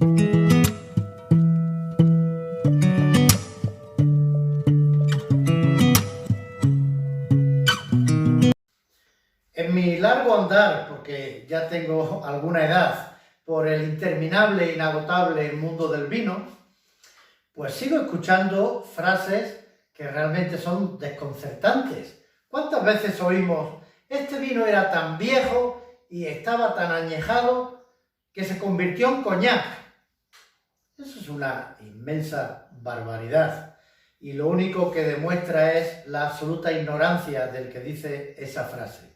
En mi largo andar, porque ya tengo alguna edad, por el interminable e inagotable mundo del vino, pues sigo escuchando frases que realmente son desconcertantes. ¿Cuántas veces oímos, este vino era tan viejo y estaba tan añejado que se convirtió en coñac? Eso es una inmensa barbaridad y lo único que demuestra es la absoluta ignorancia del que dice esa frase.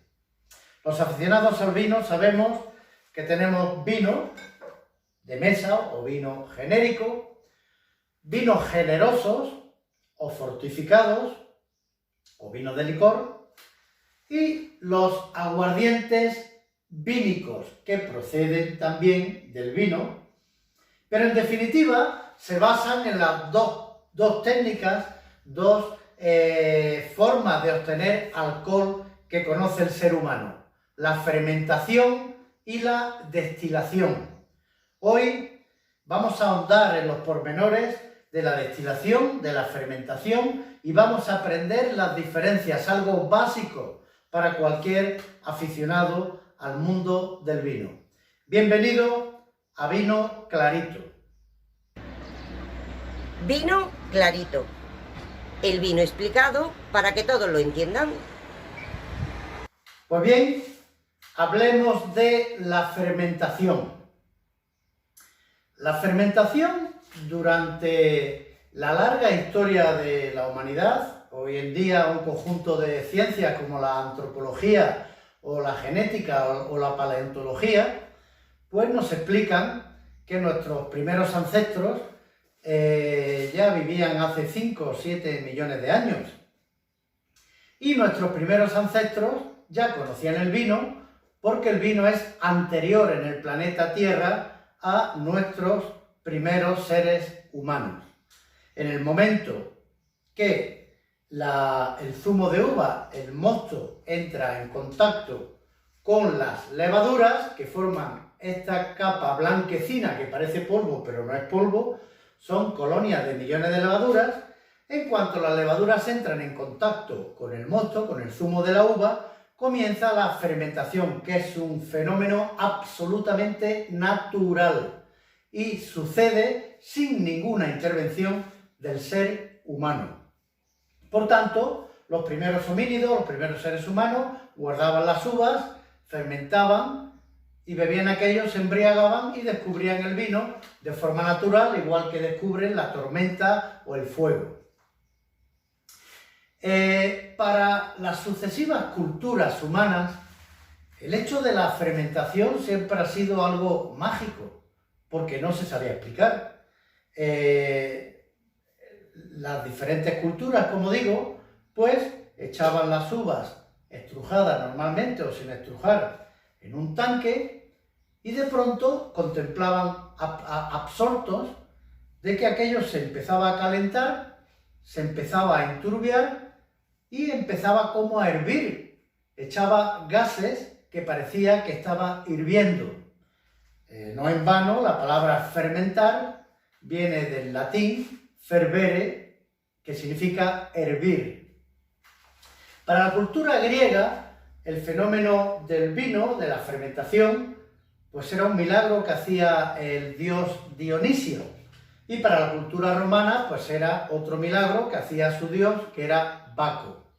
Los aficionados al vino sabemos que tenemos vino de mesa o vino genérico, vinos generosos o fortificados o vino de licor y los aguardientes vínicos que proceden también del vino, pero en definitiva se basan en las dos técnicas, dos formas de obtener alcohol que conoce el ser humano: la fermentación y la destilación. Hoy vamos a ahondar en los pormenores de la destilación, de la fermentación, y vamos a aprender las diferencias, algo básico para cualquier aficionado al mundo del vino. Bienvenido a Vino Clarito. Vino Clarito. El vino explicado para que todos lo entiendan. Pues bien, hablemos de la fermentación. La fermentación, durante la larga historia de la humanidad, hoy en día un conjunto de ciencias como la antropología o la genética o la paleontología, pues nos explican que nuestros primeros ancestros ya vivían hace 5 o 7 millones de años. Y nuestros primeros ancestros ya conocían el vino porque el vino es anterior en el planeta Tierra a nuestros primeros seres humanos. En el momento que el zumo de uva, el mosto, entra en contacto con las levaduras, que forman esta capa blanquecina que parece polvo pero no es polvo, son colonias de millones de levaduras. En cuanto las levaduras entran en contacto con el mosto, con el zumo de la uva, comienza la fermentación, que es un fenómeno absolutamente natural y sucede sin ninguna intervención del ser humano. Por tanto, los primeros homínidos, los primeros seres humanos, guardaban las uvas, fermentaban y bebían aquello, se embriagaban y descubrían el vino de forma natural, igual que descubren la tormenta o el fuego. Para las sucesivas culturas humanas, el hecho de la fermentación siempre ha sido algo mágico, porque no se sabía explicar. Las diferentes culturas, como digo, pues echaban las uvas estrujadas normalmente o sin estrujar en un tanque y de pronto contemplaban absortos de que aquello se empezaba a calentar, se empezaba a enturbiar y empezaba como a hervir, echaba gases que parecía que estaba hirviendo. No en vano, la palabra fermentar viene del latín fervere, que significa hervir. Para la cultura griega, el fenómeno del vino, de la fermentación, pues era un milagro que hacía el dios Dionisio. Y para la cultura romana, pues era otro milagro que hacía su dios, que era Baco.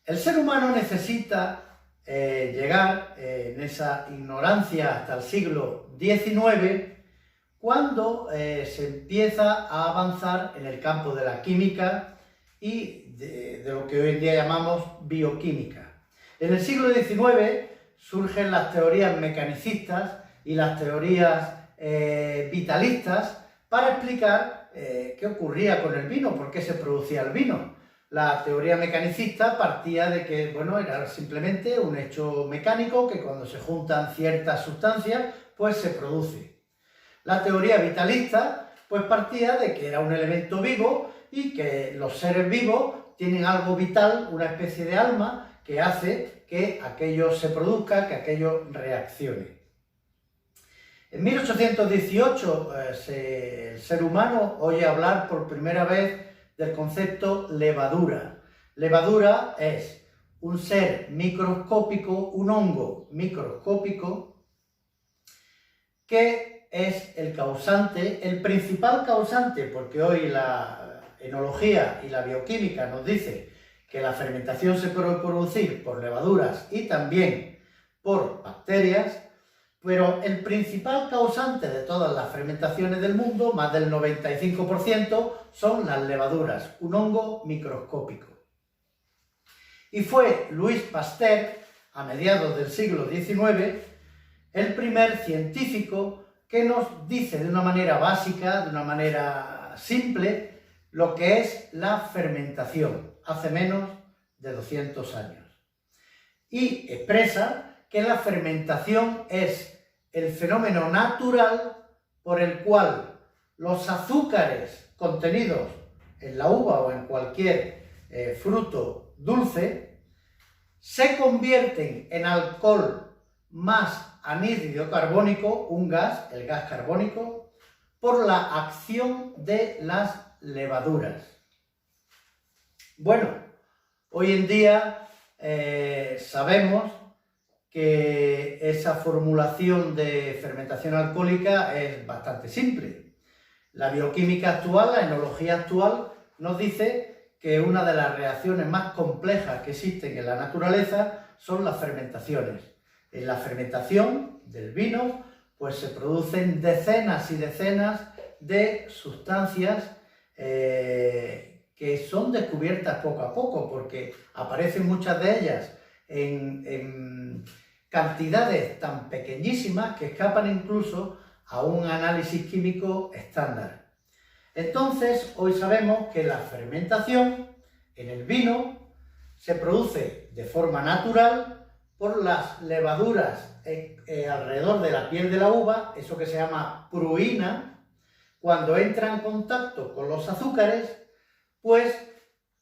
El ser humano necesita llegar en esa ignorancia hasta el siglo XIX, cuando se empieza a avanzar en el campo de la química y de lo que hoy en día llamamos bioquímica. En el siglo XIX surgen las teorías mecanicistas y las teorías vitalistas para explicar qué ocurría con el vino, por qué se producía el vino. La teoría mecanicista partía de que, bueno, era simplemente un hecho mecánico que cuando se juntan ciertas sustancias, pues se produce. La teoría vitalista, pues partía de que era un elemento vivo y que los seres vivos tienen algo vital, una especie de alma que hace que aquello se produzca, que aquello reaccione. En 1818 el ser humano oye hablar por primera vez del concepto levadura. Levadura es un ser microscópico, un hongo microscópico, que es el causante, el principal causante, porque hoy la enología y la bioquímica nos dice que la fermentación se puede producir por levaduras y también por bacterias, pero el principal causante de todas las fermentaciones del mundo, más del 95%, son las levaduras, un hongo microscópico. Y fue Louis Pasteur, a mediados del siglo XIX, el primer científico que nos dice de una manera básica, de una manera simple, lo que es la fermentación, hace menos de 200 años. Y expresa que la fermentación es el fenómeno natural por el cual los azúcares contenidos en la uva o en cualquier fruto dulce se convierten en alcohol más anhídrido carbónico, un gas, el gas carbónico, por la acción de las levaduras. Bueno, hoy en día sabemos que esa formulación de fermentación alcohólica es bastante simple. La bioquímica actual, la enología actual, nos dice que una de las reacciones más complejas que existen en la naturaleza son las fermentaciones. En la fermentación del vino, pues se producen decenas y decenas de sustancias que son descubiertas poco a poco, porque aparecen muchas de ellas en cantidades tan pequeñísimas que escapan incluso a un análisis químico estándar. Entonces, hoy sabemos que la fermentación en el vino se produce de forma natural por las levaduras alrededor de la piel de la uva, eso que se llama pruina. Cuando entra en contacto con los azúcares, pues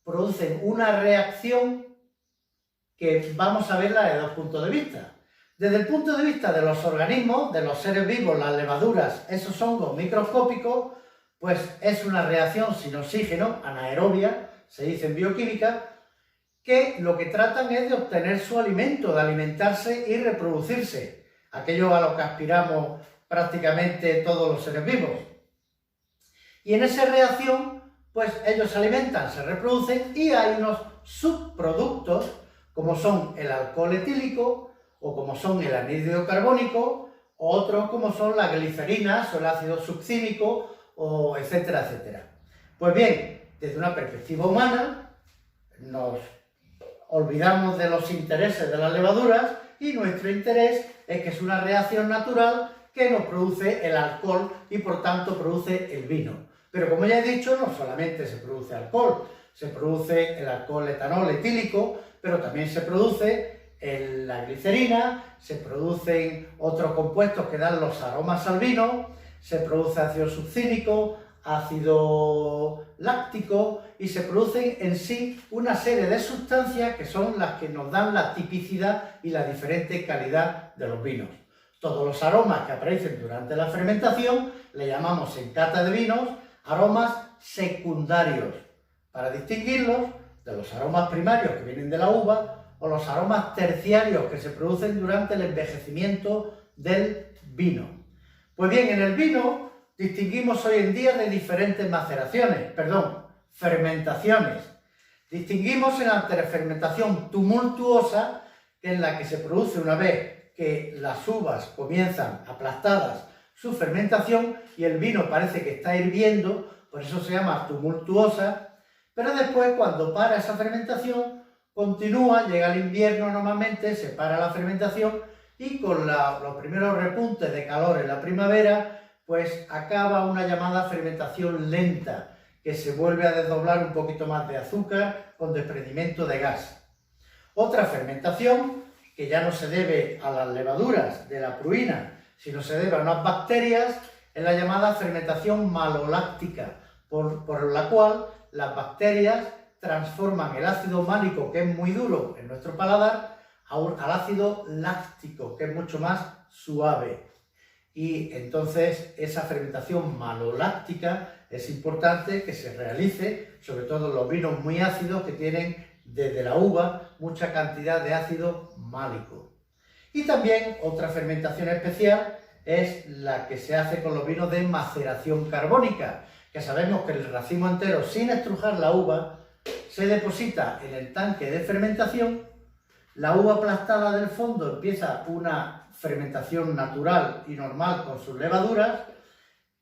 producen una reacción que vamos a verla de dos puntos de vista. Desde el punto de vista de los organismos, de los seres vivos, las levaduras, esos hongos microscópicos, pues es una reacción sin oxígeno, anaerobia, se dice en bioquímica, que lo que tratan es de obtener su alimento, de alimentarse y reproducirse, aquello a lo que aspiramos prácticamente todos los seres vivos. Y en esa reacción, pues ellos se alimentan, se reproducen y hay unos subproductos, como son el alcohol etílico, o como son el anhídrido carbónico, o otros como son las glicerinas o el ácido succínico, o etcétera, etcétera. Pues bien, desde una perspectiva humana, nos olvidamos de los intereses de las levaduras y nuestro interés es que es una reacción natural que nos produce el alcohol y por tanto produce el vino. Pero como ya he dicho, no solamente se produce alcohol, se produce el alcohol etanol etílico, pero también se produce la glicerina, se producen otros compuestos que dan los aromas al vino, se produce ácido succínico, ácido láctico y se producen en sí una serie de sustancias que son las que nos dan la tipicidad y la diferente calidad de los vinos. Todos los aromas que aparecen durante la fermentación le llamamos en cata de vinos aromas secundarios, para distinguirlos de los aromas primarios que vienen de la uva o los aromas terciarios que se producen durante el envejecimiento del vino. Pues bien, en el vino distinguimos hoy en día de diferentes fermentaciones. Distinguimos en la fermentación tumultuosa, que es la que se produce una vez que las uvas comienzan aplastadas su fermentación y el vino parece que está hirviendo, por eso se llama tumultuosa, pero después cuando para esa fermentación continúa, llega el invierno normalmente, se para la fermentación y con los primeros repuntes de calor en la primavera, pues acaba una llamada fermentación lenta, que se vuelve a desdoblar un poquito más de azúcar con desprendimiento de gas. Otra fermentación, que ya no se debe a las levaduras de la pruina, sino se debe a unas bacterias, es la llamada fermentación maloláctica, por la cual las bacterias transforman el ácido málico, que es muy duro en nuestro paladar, al ácido láctico, que es mucho más suave. y entonces esa fermentación maloláctica es importante que se realice, sobre todo en los vinos muy ácidos que tienen desde la uva mucha cantidad de ácido málico. Y también otra fermentación especial es la que se hace con los vinos de maceración carbónica, que sabemos que el racimo entero, sin estrujar la uva, se deposita en el tanque de fermentación, la uva aplastada del fondo empieza una fermentación natural y normal con sus levaduras,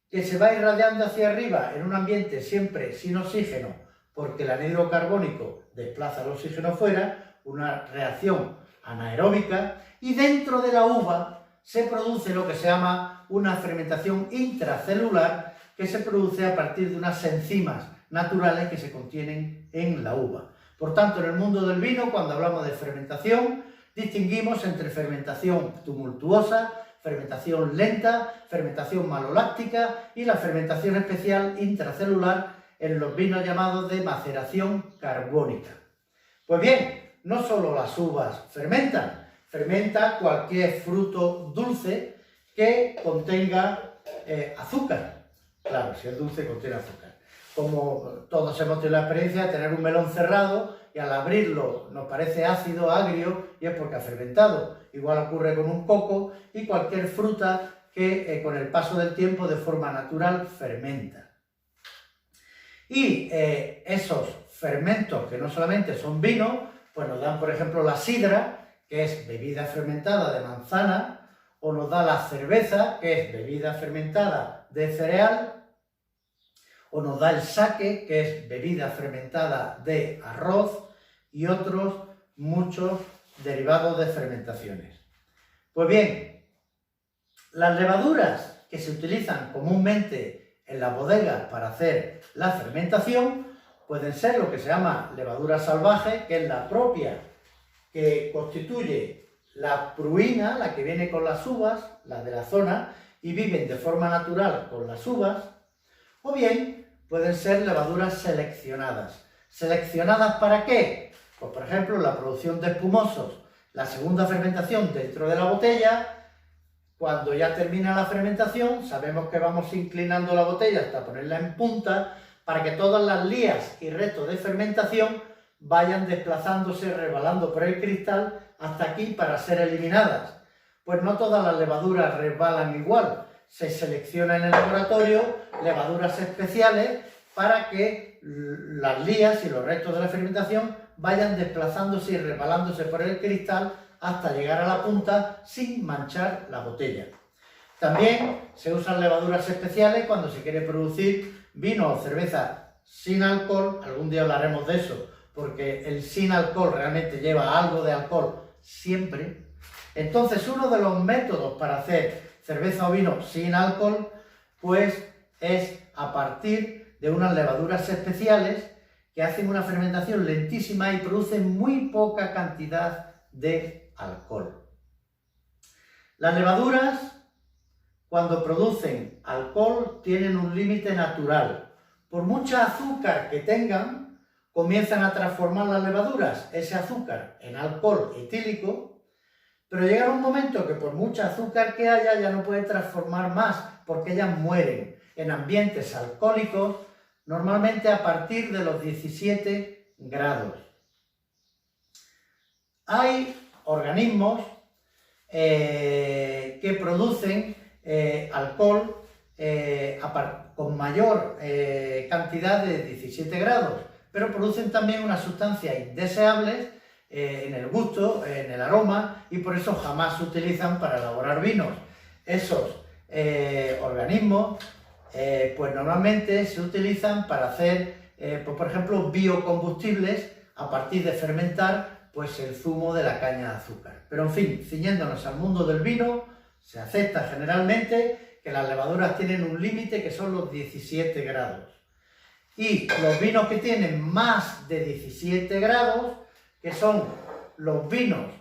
que se va irradiando hacia arriba en un ambiente siempre sin oxígeno, porque el anhidro carbónico desplaza el oxígeno fuera, una reacción anaeróbica, y dentro de la uva se produce lo que se llama una fermentación intracelular, que se produce a partir de unas enzimas naturales que se contienen en la uva. Por tanto, en el mundo del vino, cuando hablamos de fermentación, distinguimos entre fermentación tumultuosa, fermentación lenta, fermentación maloláctica y la fermentación especial intracelular en los vinos llamados de maceración carbónica. Pues bien, no solo las uvas fermentan, fermenta cualquier fruto dulce que contenga azúcar. Claro, si es dulce contiene azúcar. Como todos hemos tenido la experiencia de tener un melón cerrado y al abrirlo nos parece ácido, agrio, y es porque ha fermentado. Igual ocurre con un coco y cualquier fruta que con el paso del tiempo de forma natural fermenta. Y esos fermentos que no solamente son vino, pues nos dan por ejemplo la sidra, que es bebida fermentada de manzana, o nos da la cerveza, que es bebida fermentada de cereal, o nos da el sake, que es bebida fermentada de arroz, y otros muchos derivados de fermentaciones. Pues bien, las levaduras que se utilizan comúnmente en las bodegas para hacer la fermentación pueden ser lo que se llama levadura salvaje, que es la propia que constituye la pruina, la que viene con las uvas, la de la zona, y viven de forma natural con las uvas, o bien pueden ser levaduras seleccionadas. ¿Seleccionadas para qué? Pues por ejemplo, la producción de espumosos, la segunda fermentación dentro de la botella. Cuando ya termina la fermentación, sabemos que vamos inclinando la botella hasta ponerla en punta para que todas las lías y restos de fermentación vayan desplazándose, resbalando por el cristal hasta aquí para ser eliminadas. Pues no todas las levaduras resbalan igual. Se selecciona en el laboratorio levaduras especiales para que las lías y los restos de la fermentación vayan desplazándose y resbalándose por el cristal hasta llegar a la punta sin manchar la botella. También se usan levaduras especiales cuando se quiere producir vino o cerveza sin alcohol. Algún día hablaremos de eso, porque el sin alcohol realmente lleva algo de alcohol siempre. Entonces, uno de los métodos para hacer cerveza o vino sin alcohol, pues es a partir de unas levaduras especiales que hacen una fermentación lentísima y producen muy poca cantidad de alcohol. Las levaduras, cuando producen alcohol, tienen un límite natural. Por mucha azúcar que tengan, comienzan a transformar las levaduras ese azúcar en alcohol etílico, pero llega un momento que por mucha azúcar que haya ya no puede transformar más, porque ellas mueren en ambientes alcohólicos, normalmente a partir de los 17 grados. Hay organismos que producen alcohol con mayor cantidad de 17 grados, pero producen también unas sustancias indeseables en el gusto, en el aroma, y por eso jamás se utilizan para elaborar vinos. Esos organismos pues normalmente se utilizan para hacer, pues por ejemplo, biocombustibles a partir de fermentar pues el zumo de la caña de azúcar. Pero en fin, ciñéndonos al mundo del vino, se acepta generalmente que las levaduras tienen un límite que son los 17 grados. Y los vinos que tienen más de 17 grados, que son los vinos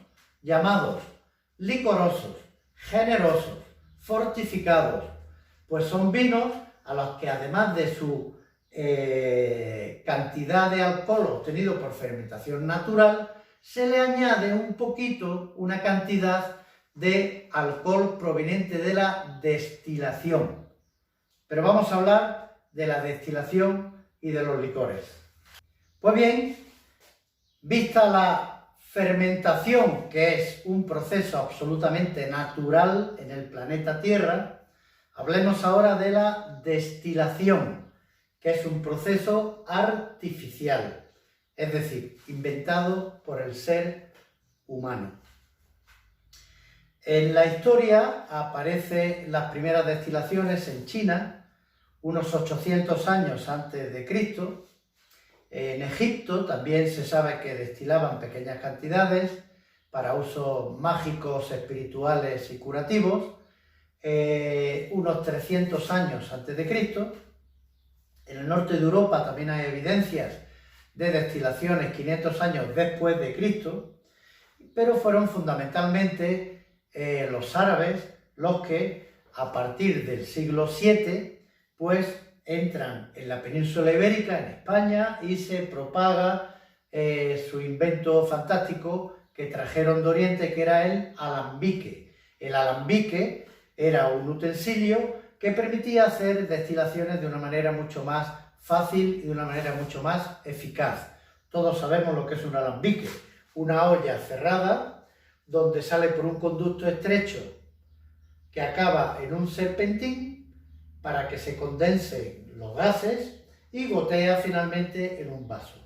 llamados licorosos, generosos, fortificados, pues son vinos a los que además de su cantidad de alcohol obtenido por fermentación natural, se le añade un poquito, una cantidad de alcohol proveniente de la destilación. Pero vamos a hablar de la destilación y de los licores. Pues bien, vista la fermentación, que es un proceso absolutamente natural en el planeta Tierra, hablemos ahora de la destilación, que es un proceso artificial, es decir, inventado por el ser humano. En la historia aparecen las primeras destilaciones en China, unos 800 años antes de Cristo. En Egipto también se sabe que destilaban pequeñas cantidades para usos mágicos, espirituales y curativos, unos 300 años antes de Cristo. En el norte de Europa también hay evidencias de destilaciones 500 años después de Cristo, pero fueron fundamentalmente los árabes los que a partir del siglo VII pues entran en la península ibérica, en España, y se propaga su invento fantástico que trajeron de Oriente, que era el alambique. El alambique era un utensilio que permitía hacer destilaciones de una manera mucho más fácil y de una manera mucho más eficaz. Todos sabemos lo que es un alambique, una olla cerrada donde sale por un conducto estrecho que acaba en un serpentín para que se condensen los gases y gotea finalmente en un vaso.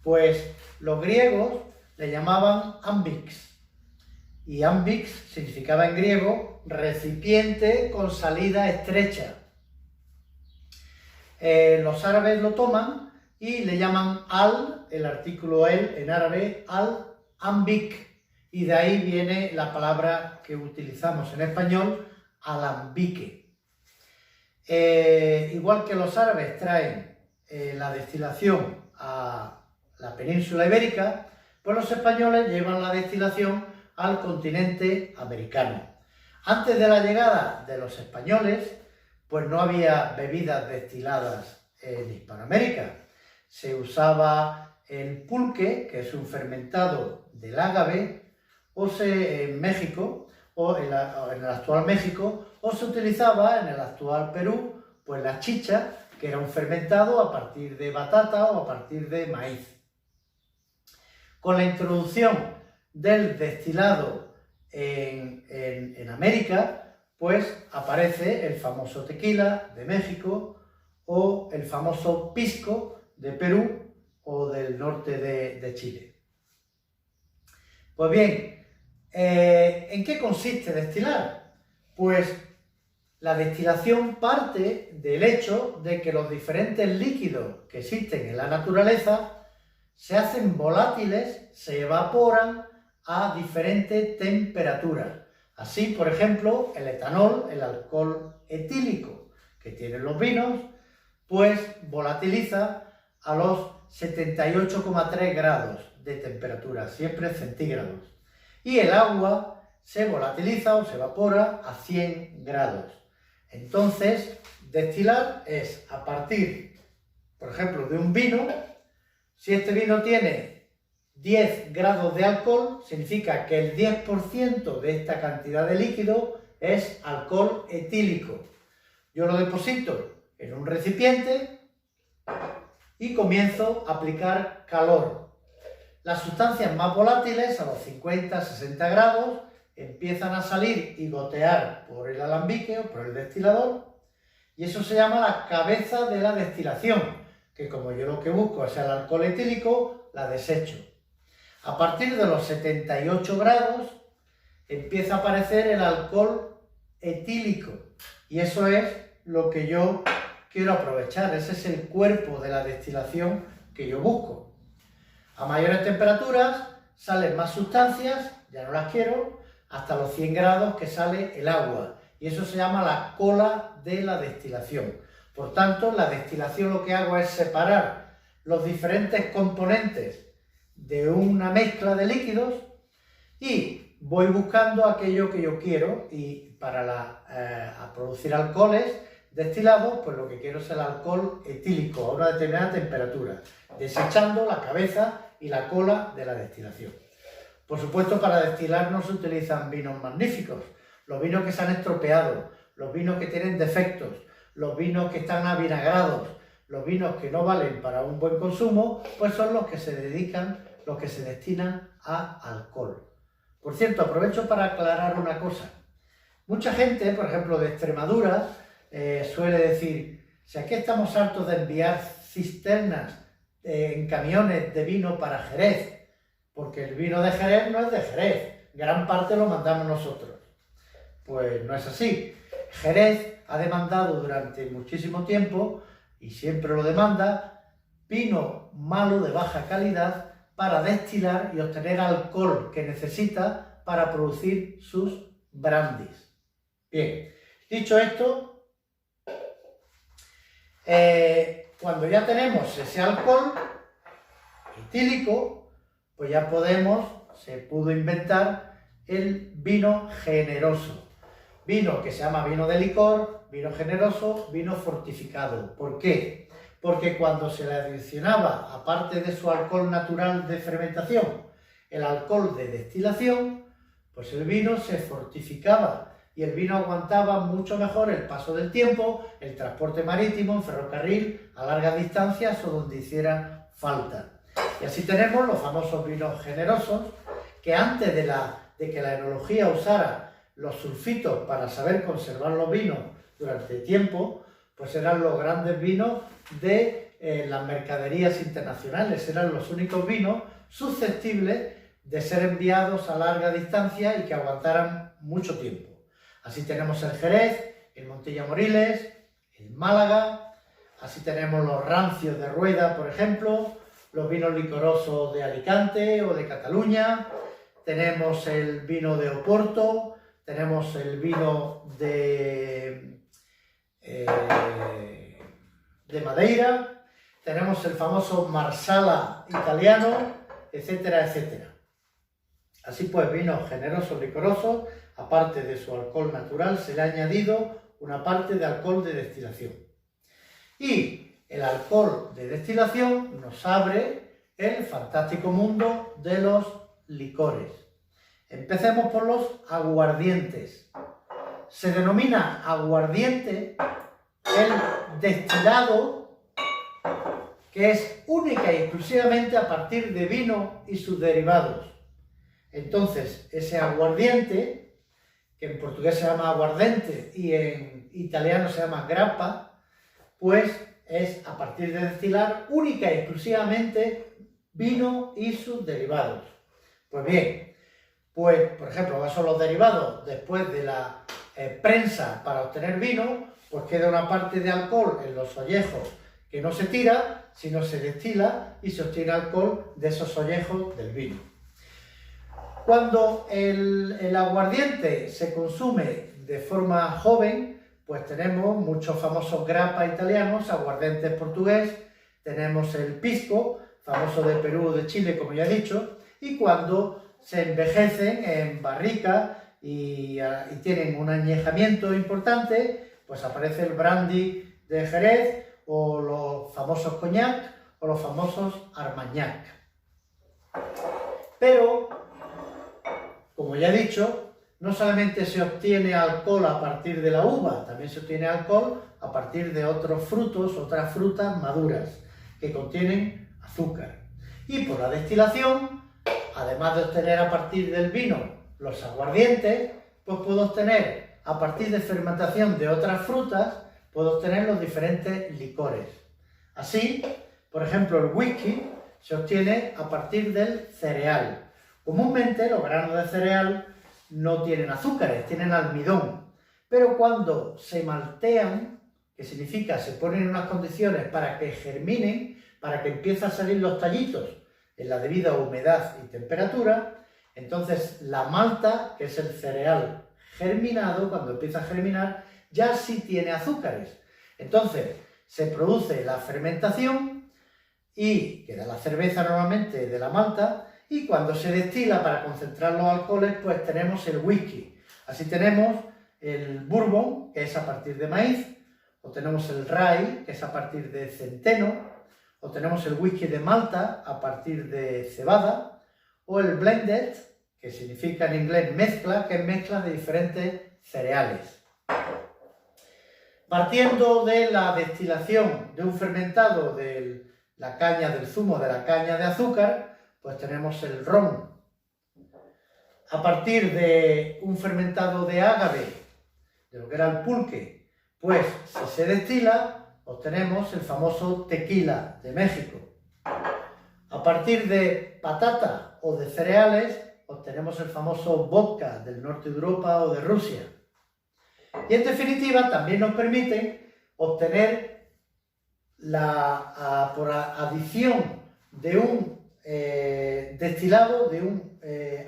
Pues los griegos le llamaban ambix, y ambix significaba en griego recipiente con salida estrecha. Los árabes lo toman y le llaman el artículo el en árabe, al-ambik, y de ahí viene la palabra que utilizamos en español, alambique. Igual que los árabes traen la destilación a la península ibérica, pues los españoles llevan la destilación al continente americano. Antes de la llegada de los españoles, pues no había bebidas destiladas en Hispanoamérica. Se usaba el pulque, que es un fermentado del ágave, en México, o en el actual México, o se utilizaba en el actual Perú, pues la chicha, que era un fermentado a partir de batata o a partir de maíz. Con la introducción del destilado en América, pues aparece el famoso tequila de México o el famoso pisco de Perú o del norte de Chile. Pues bien, ¿en qué consiste destilar? Pues la destilación parte del hecho de que los diferentes líquidos que existen en la naturaleza se hacen volátiles, se evaporan a diferentes temperaturas. Así, por ejemplo, el etanol, el alcohol etílico que tienen los vinos, pues volatiliza a los 78,3 grados de temperatura, siempre centígrados. Y el agua se volatiliza o se evapora a 100 grados. Entonces, destilar es a partir, por ejemplo, de un vino. Si este vino tiene 10 grados de alcohol, significa que el 10% de esta cantidad de líquido es alcohol etílico. Yo lo deposito en un recipiente y comienzo a aplicar calor. Las sustancias más volátiles, a los 50-60 grados, empiezan a salir y gotear por el alambique o por el destilador, y eso se llama la cabeza de la destilación, que como yo lo que busco es el alcohol etílico, la desecho. A partir de los 78 grados empieza a aparecer el alcohol etílico, y eso es lo que yo quiero aprovechar, ese es el cuerpo de la destilación que yo busco. A mayores temperaturas salen más sustancias, ya no las quiero, hasta los 100 grados que sale el agua, y eso se llama la cola de la destilación. Por tanto, la destilación lo que hago es separar los diferentes componentes de una mezcla de líquidos y voy buscando aquello que yo quiero, y para producir alcoholes destilados, pues lo que quiero es el alcohol etílico a una determinada temperatura, desechando la cabeza y la cola de la destilación. Por supuesto, para destilar no se utilizan vinos magníficos. Los vinos que se han estropeado, los vinos que tienen defectos, los vinos que están avinagrados, los vinos que no valen para un buen consumo, pues son los que se destinan a alcohol. Por cierto, aprovecho para aclarar una cosa. Mucha gente, por ejemplo, de Extremadura, suele decir, si aquí estamos hartos de enviar cisternas en camiones de vino para Jerez, porque el vino de Jerez no es de Jerez, gran parte lo mandamos nosotros. Pues no es así. Jerez ha demandado durante muchísimo tiempo, y siempre lo demanda, vino malo de baja calidad para destilar y obtener alcohol que necesita para producir sus brandies. Bien, dicho esto, cuando ya tenemos ese alcohol etílico, pues ya se pudo inventar el vino generoso. Vino que se llama vino de licor, vino generoso, vino fortificado. ¿Por qué? Porque cuando se le adicionaba, aparte de su alcohol natural de fermentación, el alcohol de destilación, pues el vino se fortificaba y el vino aguantaba mucho mejor el paso del tiempo, el transporte marítimo, en ferrocarril, a largas distancias o donde hiciera falta. Y así tenemos los famosos vinos generosos, que antes de que la enología usara los sulfitos para saber conservar los vinos durante tiempo, pues eran los grandes vinos de las mercaderías internacionales, eran los únicos vinos susceptibles de ser enviados a larga distancia y que aguantaran mucho tiempo. Así tenemos el Jerez, el Montilla Moriles, el Málaga, así tenemos los rancios de Rueda, por ejemplo, los vinos licorosos de Alicante o de Cataluña, tenemos el vino de Oporto, tenemos el vino de Madeira, tenemos el famoso Marsala italiano, etcétera, etcétera. Así pues, vinos generosos, licorosos, aparte de su alcohol natural, se le ha añadido una parte de alcohol de destilación. Y el alcohol de destilación nos abre el fantástico mundo de los licores. Empecemos por los aguardientes. Se denomina aguardiente el destilado que es única y exclusivamente a partir de vino y sus derivados. Entonces, ese aguardiente, que en portugués se llama aguardente y en italiano se llama grappa, pues es a partir de destilar única y exclusivamente vino y sus derivados. Pues bien, pues por ejemplo, esos son los derivados después de la prensa para obtener vino, pues queda una parte de alcohol en los ollejos que no se tira, sino se destila y se obtiene alcohol de esos ollejos del vino. Cuando el aguardiente se consume de forma joven, pues tenemos muchos famosos grappa italianos, aguardientes portugués, tenemos el pisco, famoso de Perú o de Chile, como ya he dicho, y cuando se envejecen en barrica y tienen un añejamiento importante, pues aparece el brandy de Jerez o los famosos coñac o los famosos armagnac. Pero, como ya he dicho, no solamente se obtiene alcohol a partir de la uva, también se obtiene alcohol a partir de otros frutos, otras frutas maduras, que contienen azúcar. Y por la destilación, además de obtener a partir del vino los aguardientes, pues puedo obtener a partir de fermentación de otras frutas, puedo obtener los diferentes licores. Así, por ejemplo, el whisky se obtiene a partir del cereal. Comúnmente los granos de cereal no tienen azúcares, tienen almidón, pero cuando se maltean, que significa se ponen en unas condiciones para que germinen, para que empiecen a salir los tallitos en la debida humedad y temperatura, entonces la malta, que es el cereal germinado, cuando empieza a germinar, ya sí tiene azúcares. Entonces se produce la fermentación y queda la cerveza normalmente de la malta, y cuando se destila para concentrar los alcoholes, pues tenemos el whisky. Así tenemos el bourbon, que es a partir de maíz, o tenemos el rye, que es a partir de centeno, o tenemos el whisky de Malta a partir de cebada, o el blended, que significa en inglés mezcla, que es mezcla de diferentes cereales. Partiendo de la destilación de un fermentado de la caña, del zumo de la caña de azúcar, pues tenemos el ron. A partir de un fermentado de ágave, de lo que era el pulque, pues si se destila, obtenemos el famoso tequila de México. A partir de patata o de cereales, obtenemos el famoso vodka del norte de Europa o de Rusia. Y en definitiva también nos permiten obtener por adición de un destilado, de un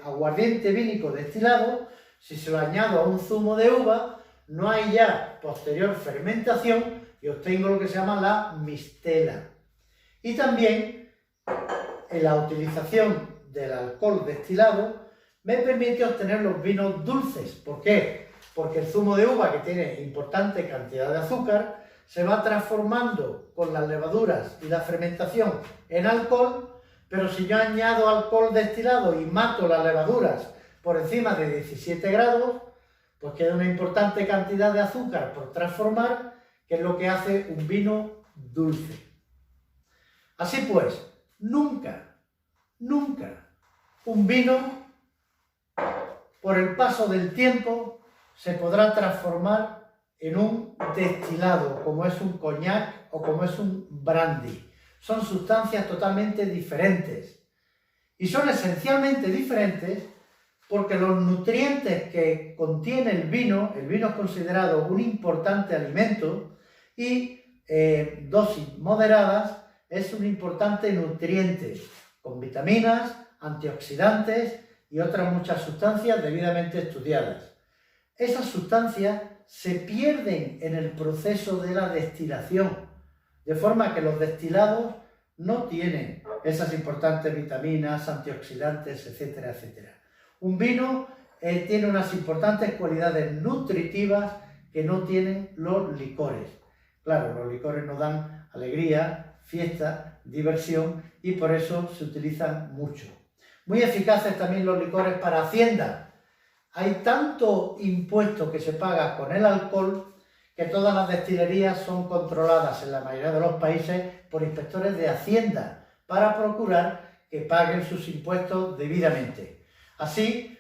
aguardiente vínico destilado. Si se lo añado a un zumo de uva, no hay ya posterior fermentación y obtengo lo que se llama la mistela. Y también en la utilización del alcohol destilado me permite obtener los vinos dulces. ¿Por qué? Porque el zumo de uva, que tiene importante cantidad de azúcar, se va transformando con las levaduras y la fermentación en alcohol, pero si yo añado alcohol destilado y mato las levaduras por encima de 17 grados, pues queda una importante cantidad de azúcar por transformar, que es lo que hace un vino dulce. Así pues, nunca un vino, por el paso del tiempo, se podrá transformar en un destilado, como es un coñac o como es un brandy. Son sustancias totalmente diferentes. Y son esencialmente diferentes porque los nutrientes que contiene el vino es considerado un importante alimento y dosis moderadas es un importante nutriente, con vitaminas, antioxidantes y otras muchas sustancias debidamente estudiadas. Esas sustancias se pierden en el proceso de la destilación, de forma que los destilados no tienen esas importantes vitaminas, antioxidantes, etcétera, etcétera. Un vino tiene unas importantes cualidades nutritivas que no tienen los licores. Claro, los licores nos dan alegría, fiesta, diversión y por eso se utilizan mucho. Muy eficaces también los licores para Hacienda. Hay tanto impuesto que se paga con el alcohol que todas las destilerías son controladas en la mayoría de los países por inspectores de Hacienda para procurar que paguen sus impuestos debidamente. Así,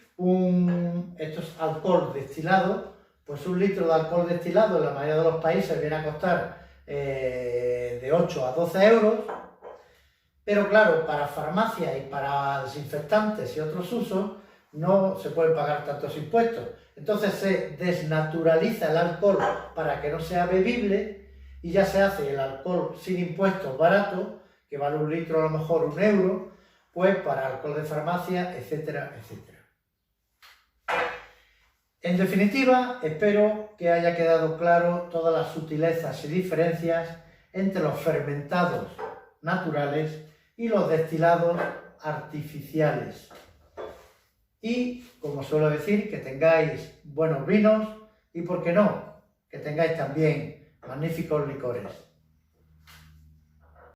esto es alcohol destilado, pues un litro de alcohol destilado en la mayoría de los países viene a costar de 8 a 12 euros, pero claro, para farmacia y para desinfectantes y otros usos no se pueden pagar tantos impuestos. Entonces se desnaturaliza el alcohol para que no sea bebible y ya se hace el alcohol sin impuestos barato, que vale un litro a lo mejor 1 euro, pues para alcohol de farmacia, etcétera, etcétera. En definitiva, espero que haya quedado claro todas las sutilezas y diferencias entre los fermentados naturales y los destilados artificiales. Y, como suelo decir, que tengáis buenos vinos y, ¿por qué no?, que tengáis también magníficos licores.